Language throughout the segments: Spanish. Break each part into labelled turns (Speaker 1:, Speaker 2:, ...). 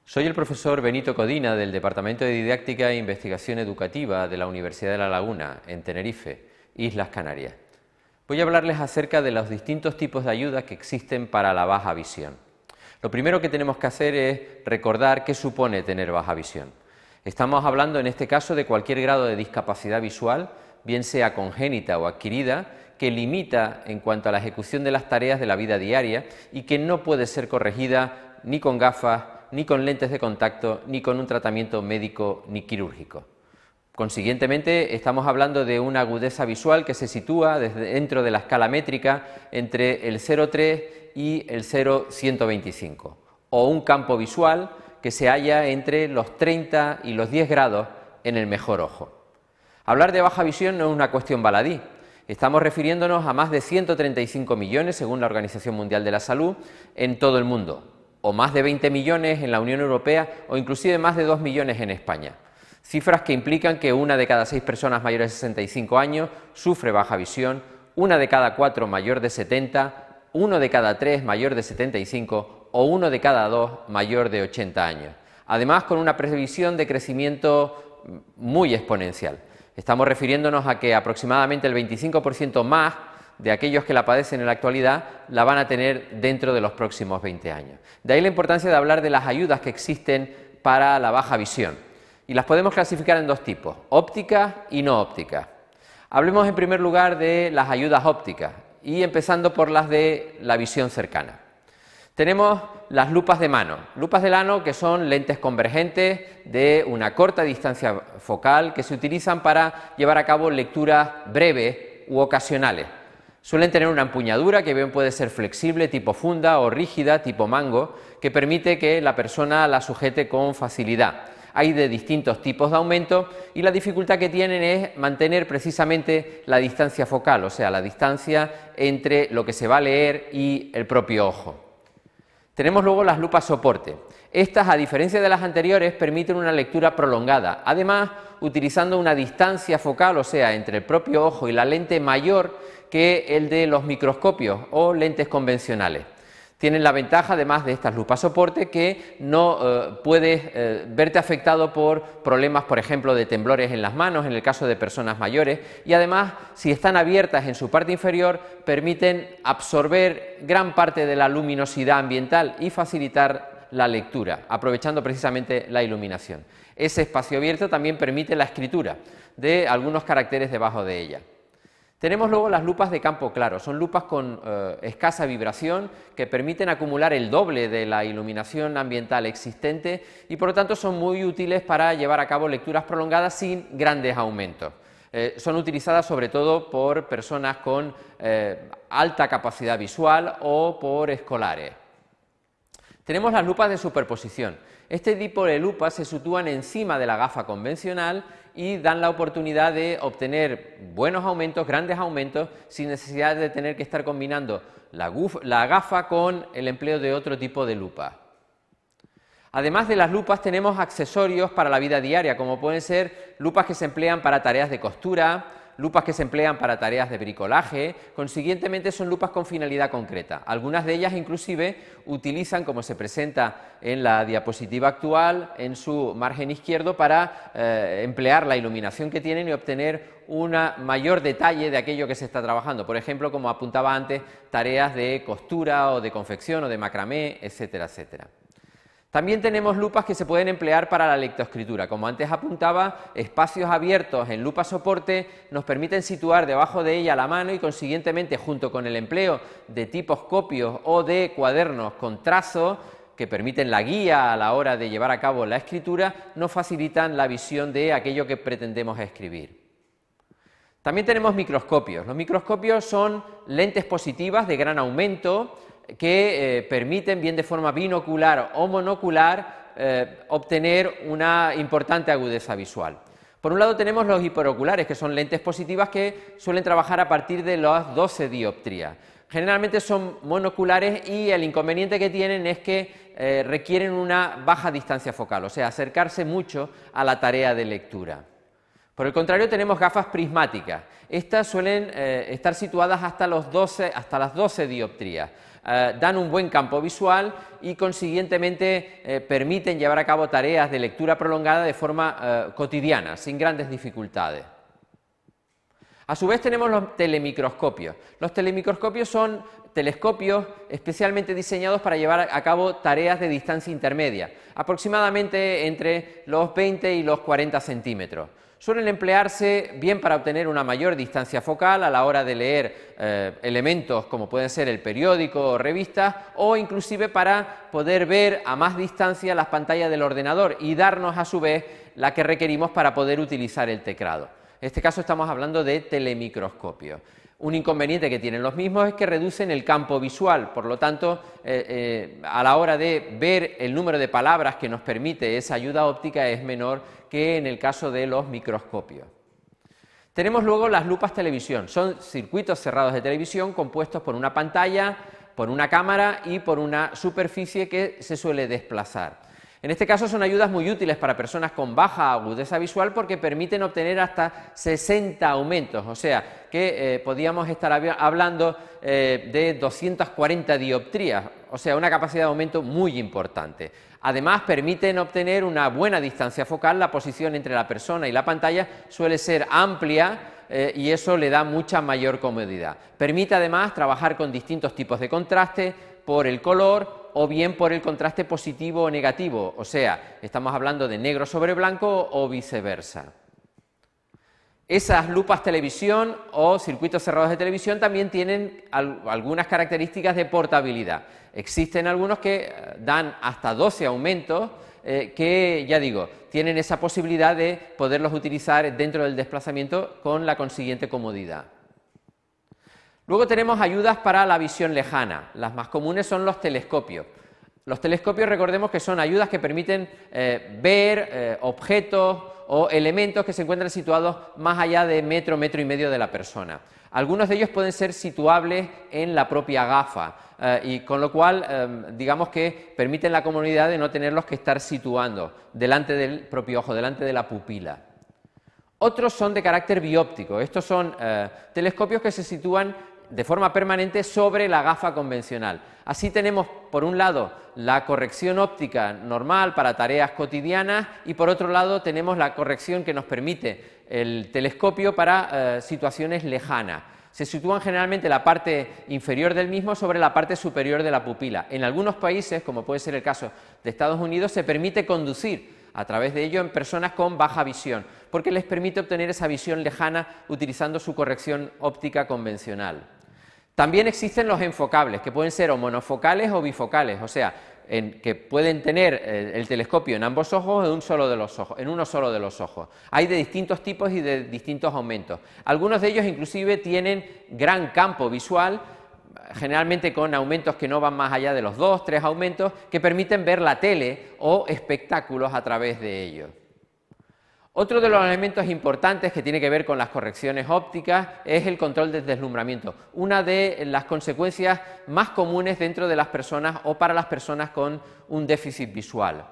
Speaker 1: Soy el profesor Benito Codina del Departamento de Didáctica e Investigación Educativa de la Universidad de La Laguna, en Tenerife, Islas Canarias. Voy a hablarles acerca de los distintos tipos de ayudas que existen para la baja visión. Lo primero que tenemos que hacer es recordar qué supone tener baja visión. Estamos hablando en este caso de cualquier grado de discapacidad visual, bien sea congénita o adquirida, que limita en cuanto a la ejecución de las tareas de la vida diaria y que no puede ser corregida ni con gafas, ni con lentes de contacto, ni con un tratamiento médico ni quirúrgico. Consiguientemente, estamos hablando de una agudeza visual que se sitúa dentro de la escala métrica entre el 0,3 y el 0,125, o un campo visual que se halla entre los 30 y los 10 grados en el mejor ojo. Hablar de baja visión no es una cuestión baladí. Estamos refiriéndonos a más de 135 millones, según la Organización Mundial de la Salud, en todo el mundo, o más de 20 millones en la Unión Europea, o inclusive más de 2 millones en España. Cifras que implican que 1 de cada 6 personas mayores de 65 años sufre baja visión, 1 de cada 4 mayor de 70, 1 de cada 3 mayor de 75 o 1 de cada 2 mayor de 80 años. Además, con una previsión de crecimiento muy exponencial. Estamos refiriéndonos a que aproximadamente el 25% más de aquellos que la padecen en la actualidad la van a tener dentro de los próximos 20 años. De ahí la importancia de hablar de las ayudas que existen para la baja visión. Y las podemos clasificar en dos tipos, ópticas y no ópticas. Hablemos en primer lugar de las ayudas ópticas y empezando por las de la visión cercana. Tenemos las lupas de mano que son lentes convergentes de una corta distancia focal que se utilizan para llevar a cabo lecturas breves u ocasionales. Suelen tener una empuñadura que bien puede ser flexible, tipo funda, o rígida, tipo mango, que permite que la persona la sujete con facilidad. Hay de distintos tipos de aumento y la dificultad que tienen es mantener precisamente la distancia focal, o sea, la distancia entre lo que se va a leer y el propio ojo. Tenemos luego las lupas soporte. Estas, a diferencia de las anteriores, permiten una lectura prolongada, además utilizando una distancia focal, o sea, entre el propio ojo y la lente mayor que el de los microscopios o lentes convencionales. Tienen la ventaja, además de estas lupas soporte, que no puedes verte afectado por problemas, por ejemplo, de temblores en las manos, en el caso de personas mayores, y además, si están abiertas en su parte inferior, permiten absorber gran parte de la luminosidad ambiental y facilitar la lectura, aprovechando precisamente la iluminación. Ese espacio abierto también permite la escritura de algunos caracteres debajo de ella. Tenemos luego las lupas de campo claro, son lupas con escasa vibración que permiten acumular el doble de la iluminación ambiental existente y por lo tanto son muy útiles para llevar a cabo lecturas prolongadas sin grandes aumentos. Son utilizadas sobre todo por personas con alta capacidad visual o por escolares. Tenemos las lupas de superposición. Este tipo de lupas se sitúan encima de la gafa convencional y dan la oportunidad de obtener buenos aumentos, grandes aumentos, sin necesidad de tener que estar combinando la gafa con el empleo de otro tipo de lupa. Además de las lupas tenemos accesorios para la vida diaria, como pueden ser lupas que se emplean para tareas de costura, lupas que se emplean para tareas de bricolaje, consiguientemente son lupas con finalidad concreta. Algunas de ellas inclusive utilizan, como se presenta en la diapositiva actual, en su margen izquierdo para emplear la iluminación que tienen y obtener un mayor detalle de aquello que se está trabajando. Por ejemplo, como apuntaba antes, tareas de costura o de confección o de macramé, etcétera, etcétera. También tenemos lupas que se pueden emplear para la lectoescritura. Como antes apuntaba, espacios abiertos en lupa soporte nos permiten situar debajo de ella la mano y consiguientemente, junto con el empleo de tipos copios o de cuadernos con trazo que permiten la guía a la hora de llevar a cabo la escritura, nos facilitan la visión de aquello que pretendemos escribir. También tenemos microscopios. Los microscopios son lentes positivas de gran aumento que permiten, bien de forma binocular o monocular, obtener una importante agudeza visual. Por un lado tenemos los hiperoculares, que son lentes positivas que suelen trabajar a partir de las 12 dioptrías. Generalmente son monoculares y el inconveniente que tienen es que requieren una baja distancia focal, o sea, acercarse mucho a la tarea de lectura. Por el contrario, tenemos gafas prismáticas. Estas suelen estar situadas hasta las 12 dioptrías. dan un buen campo visual y consiguientemente permiten llevar a cabo tareas de lectura prolongada de forma cotidiana, sin grandes dificultades. A su vez tenemos los telemicroscopios. Los telemicroscopios son telescopios especialmente diseñados para llevar a cabo tareas de distancia intermedia, aproximadamente entre los 20 y los 40 centímetros. Suelen emplearse bien para obtener una mayor distancia focal a la hora de leer elementos como pueden ser el periódico o revistas, o inclusive para poder ver a más distancia las pantallas del ordenador y darnos a su vez la que requerimos para poder utilizar el teclado. En este caso estamos hablando de telemicroscopio. Un inconveniente que tienen los mismos es que reducen el campo visual, por lo tanto, a la hora de ver el número de palabras que nos permite esa ayuda óptica es menor que en el caso de los microscopios. Tenemos luego las lupas televisión. Son circuitos cerrados de televisión compuestos por una pantalla, por una cámara y por una superficie que se suele desplazar. En este caso son ayudas muy útiles para personas con baja agudeza visual porque permiten obtener hasta 60 aumentos, o sea que podríamos estar hablando de 240 dioptrías, o sea una capacidad de aumento muy importante. Además permiten obtener una buena distancia focal, la posición entre la persona y la pantalla suele ser amplia y eso le da mucha mayor comodidad. Permite además trabajar con distintos tipos de contraste por el color o bien por el contraste positivo o negativo, o sea, estamos hablando de negro sobre blanco o viceversa. Esas lupas televisión o circuitos cerrados de televisión también tienen algunas características de portabilidad. Existen algunos que dan hasta 12 aumentos que, ya digo, tienen esa posibilidad de poderlos utilizar dentro del desplazamiento con la consiguiente comodidad. Luego tenemos ayudas para la visión lejana. Las más comunes son los telescopios. Los telescopios, recordemos que son ayudas que permiten ver objetos o elementos que se encuentran situados más allá de metro, metro y medio de la persona. Algunos de ellos pueden ser situables en la propia gafa y con lo cual digamos que permiten la comodidad de no tenerlos que estar situando delante del propio ojo, delante de la pupila. Otros son de carácter bióptico. Estos son telescopios que se sitúan de forma permanente sobre la gafa convencional. Así tenemos, por un lado, la corrección óptica normal para tareas cotidianas y por otro lado tenemos la corrección que nos permite el telescopio para situaciones lejanas. Se sitúan generalmente la parte inferior del mismo sobre la parte superior de la pupila. En algunos países, como puede ser el caso de Estados Unidos, se permite conducir a través de ello en personas con baja visión, porque les permite obtener esa visión lejana utilizando su corrección óptica convencional. También existen los enfocables, que pueden ser o monofocales o bifocales, o sea, que pueden tener el telescopio en ambos ojos o en uno solo de los ojos. Hay de distintos tipos y de distintos aumentos. Algunos de ellos inclusive tienen gran campo visual, generalmente con aumentos que no van más allá de los 2 o 3 aumentos, que permiten ver la tele o espectáculos a través de ellos. Otro de los elementos importantes que tiene que ver con las correcciones ópticas es el control del deslumbramiento, una de las consecuencias más comunes dentro de las personas o para las personas con un déficit visual.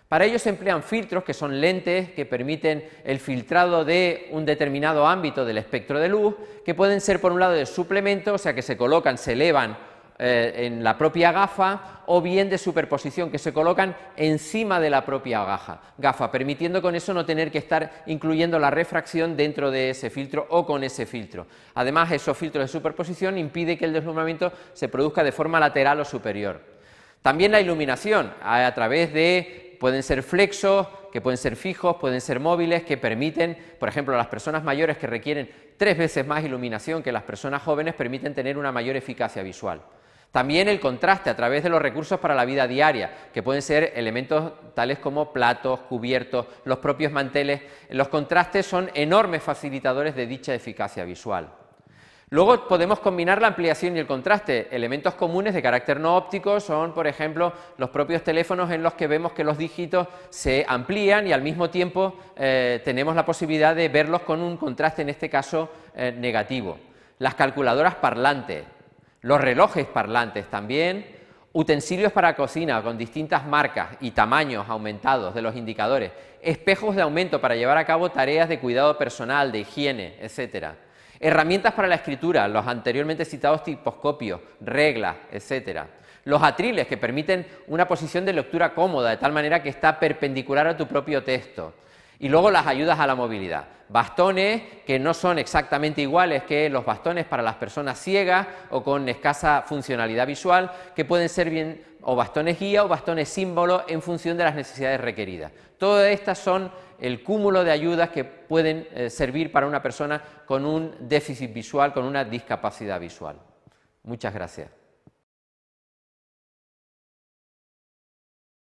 Speaker 1: Para ello se emplean filtros que son lentes que permiten el filtrado de un determinado ámbito del espectro de luz, que pueden ser por un lado de suplemento, o sea que se colocan, se elevan en la propia gafa, o bien de superposición, que se colocan encima de la propia gafa, permitiendo con eso no tener que estar incluyendo la refracción dentro de ese filtro o con ese filtro. Además, esos filtros de superposición impiden que el deslumbramiento se produzca de forma lateral o superior. También la iluminación, a través de, pueden ser flexos, que pueden ser fijos, pueden ser móviles, que permiten, por ejemplo, a las personas mayores que requieren 3 veces más iluminación que las personas jóvenes, permiten tener una mayor eficacia visual. También el contraste a través de los recursos para la vida diaria, que pueden ser elementos tales como platos, cubiertos, los propios manteles. Los contrastes son enormes facilitadores de dicha eficacia visual. Luego podemos combinar la ampliación y el contraste. Elementos comunes de carácter no óptico son, por ejemplo, los propios teléfonos en los que vemos que los dígitos se amplían y al mismo tiempo tenemos la posibilidad de verlos con un contraste, en este caso, negativo. Las calculadoras parlantes. Los relojes parlantes también, utensilios para cocina con distintas marcas y tamaños aumentados de los indicadores, espejos de aumento para llevar a cabo tareas de cuidado personal, de higiene, etc. Herramientas para la escritura, los anteriormente citados tiposcopios, reglas, etc. Los atriles, que permiten una posición de lectura cómoda, de tal manera que está perpendicular a tu propio texto. Y luego las ayudas a la movilidad. Bastones que no son exactamente iguales que los bastones para las personas ciegas o con escasa funcionalidad visual, que pueden ser bien o bastones guía o bastones símbolo en función de las necesidades requeridas. Todas estas son el cúmulo de ayudas que pueden servir para una persona con un déficit visual, con una discapacidad visual. Muchas gracias.